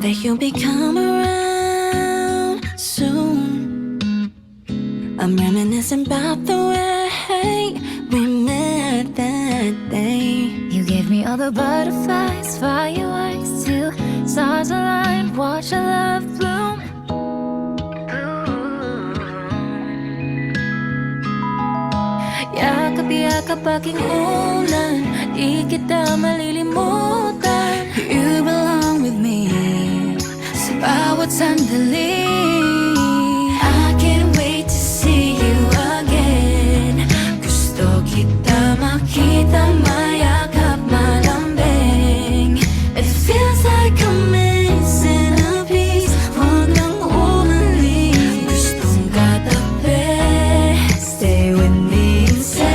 that you'll be coming around soon. I'm reminiscing about the way we met that day. You gave me all the butterflies, fireworks, till stars aligned, watch our love bloom. Yakap-yakap aking ulan, di kita malilimutan. You belong with me sa bawat sandali. I can't wait to see you again. Gusto kita makita, mayakap, malambing. It feels like I'm missing a piece. Huwag nang umalis, gustong katabi. Stay with me instead.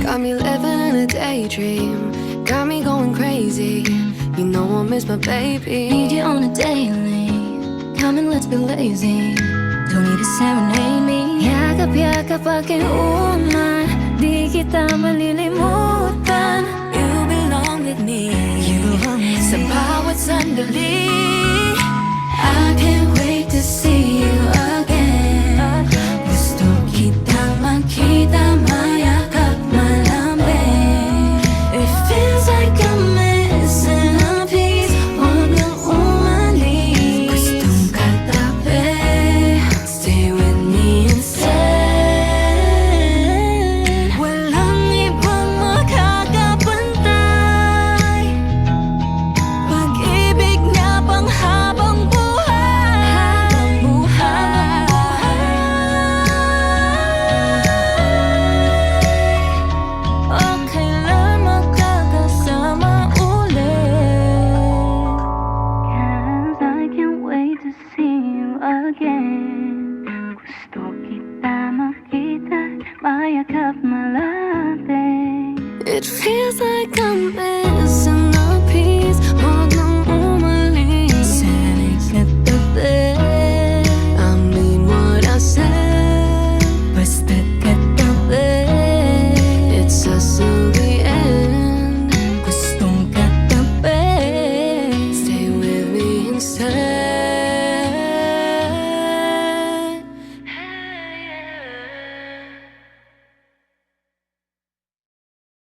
Got me living in a daydream, got me going crazy. You know I miss my baby. Need you on a daily, come and let's be lazy. Don't need to serenade me. Yakap-yakap aking ulan, di kita malilimutan. You belong with me, sa bawat sandali. I can't wait to see you again. Gusto kita makita, mayakap, malambing. It feels like I'm missing a piece. Huwag nang umalis, gustong katabi. Stay with me instead. Walang ibang makakapantay. Pag-ibig na pang habang buhay. Okay lang magkakasama ulit. 'Cause I can't wait to see you again. Gusto kita makita, mayakap, malapit. It feels like I'm